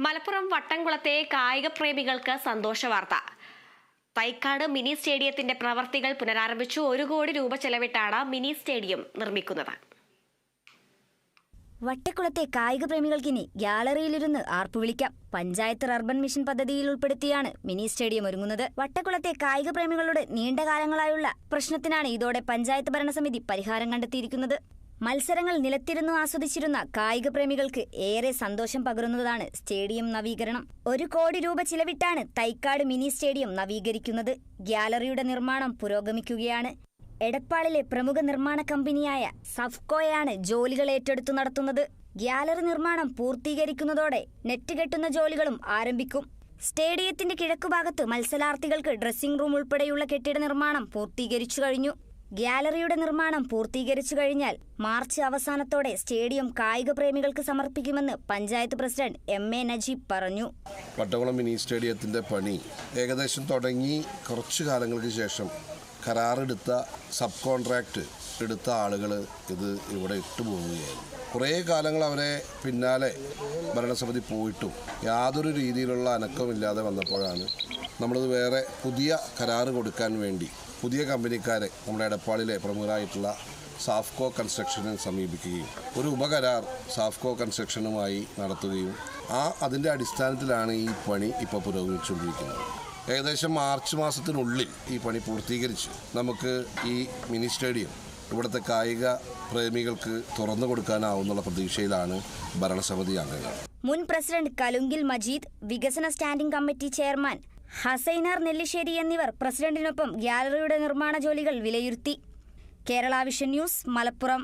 മലപ്പുറം വട്ടംകുളത്തെ കായിക പ്രേമികൾക്ക് സന്തോഷ വാർത്ത. തൈക്കാട് മിനി സ്റ്റേഡിയത്തിന്റെ പ്രവർത്തികൾ പുനരാരംഭിച്ചു. 1 കോടി രൂപ ചെലവിട്ടാണ് മിനി സ്റ്റേഡിയം നിർമ്മിക്കുന്നത്. വട്ടക്കുളത്തെ കായിക പ്രേമികൾക്കിനി ഗ്യാലറിയിലിരുന്ന് ആർപ്പുവിളിക്കാം. പഞ്ചായത്ത് അർബൻ മിഷൻ പദ്ധതിയിൽ ഉൾപ്പെടുത്തിയാണ് മിനി സ്റ്റേഡിയം ഒരുങ്ങുന്നത്. വട്ടക്കുളത്തെ കായിക പ്രേമികളുടെ നീണ്ടകാലങ്ങളായുള്ള പ്രശ്നത്തിനാണ് ഇതോടെ പഞ്ചായത്ത് ഭരണസമിതി പരിഹാരം കണ്ടെത്തിയിരിക്കുന്നത്. മത്സരങ്ങൾ നിലത്തിരുന്നു ആസ്വദിച്ചിരുന്ന കായിക പ്രേമികൾക്ക് ഏറെ സന്തോഷം പകരുന്നതാണ് സ്റ്റേഡിയം നവീകരണം. 1 കോടി രൂപ ചിലവിട്ടാണ് തൈക്കാട് മിനി സ്റ്റേഡിയം നവീകരിക്കുന്നത്. ഗ്യാലറിയുടെ നിർമ്മാണം പുരോഗമിക്കുകയാണ്. എടപ്പാളിലെ പ്രമുഖ നിർമ്മാണ കമ്പനിയായ സഫ്കോയാണ് ജോലികൾ ഏറ്റെടുത്തു നടത്തുന്നത്. ഗ്യാലറി നിർമ്മാണം പൂർത്തീകരിക്കുന്നതോടെ നെറ്റ് കെട്ടുന്ന ജോലികളും ആരംഭിക്കും. സ്റ്റേഡിയത്തിന്റെ കിഴക്കുഭാഗത്ത് മത്സരാർത്ഥികൾക്ക് ഡ്രസ്സിംഗ് റൂം ഉൾപ്പെടെയുള്ള കെട്ടിട നിർമ്മാണം പൂർത്തീകരിച്ചു കഴിഞ്ഞു. ഗ്യാലറിയുടെ നിർമ്മാണം പൂർത്തീകരിച്ചു കഴിഞ്ഞാൽ മാർച്ച് അവസാനത്തോടെ സ്റ്റേഡിയം കായിക പ്രേമികൾക്ക് സമർപ്പിക്കുമെന്ന് പഞ്ചായത്ത് പ്രസിഡന്റ് MA നജീബ് പറഞ്ഞു. വട്ടകുളം മിനി സ്റ്റേഡിയത്തിന്റെ പണി ഏകദേശം തുടങ്ങി കുറച്ചു കാലങ്ങൾക്ക് ശേഷം കരാറെടുത്ത സബ് കോൺട്രാക്ട് എടുത്ത ആളുകൾ ഇത് ഇവിടെ ഇട്ടുപോവുകയായിരുന്നു. കുറേ കാലങ്ങൾ അവരെ പിന്നാലെ ഭരണസമിതി പോയിട്ടും യാതൊരു രീതിയിലുള്ള അനക്കമില്ലാതെ വന്നപ്പോഴാണ് നമ്മളിത് വേറെ പുതിയ കരാറ് കൊടുക്കാൻ വേണ്ടി പുതിയ കമ്പനിക്കാരെ നമ്മുടെ എടപ്പാളിലെ പ്രമുഖരായിട്ടുള്ള സാഫ്കോ കൺസ്ട്രക്ഷനെ സമീപിക്കുകയും ഒരു ഉപകരാർ സാഫ്കോ കൺസ്ട്രക്ഷനുമായി നടത്തുകയും അതിൻ്റെ അടിസ്ഥാനത്തിലാണ് ഈ പണി ഇപ്പോൾ പുരോഗമിച്ചുകൊണ്ടിരിക്കുന്നത്. ഏകദേശം മാർച്ച് മാസത്തിനുള്ളിൽ ഈ പണി പൂർത്തീകരിച്ച് നമുക്ക് ഈ മിനി സ്റ്റേഡിയം ഇവിടുത്തെ കായിക പ്രേമികൾക്ക് തുറന്നു കൊടുക്കാനാവുന്നുള്ള പ്രതീക്ഷയിലാണ് ഭരണസമിതി അംഗങ്ങൾ. മുൻ പ്രസിഡന്റ് കലുങ്കിൽ മജീദ്, വികസന standing committee chairman Hassainar Nellissery എന്നിവർ പ്രസിഡന്റിനൊപ്പം ഗ്യാലറിയുടെ നിർമ്മാണ ജോലികൾ വിലയിരുത്തി. Kerala vision news, Malappuram.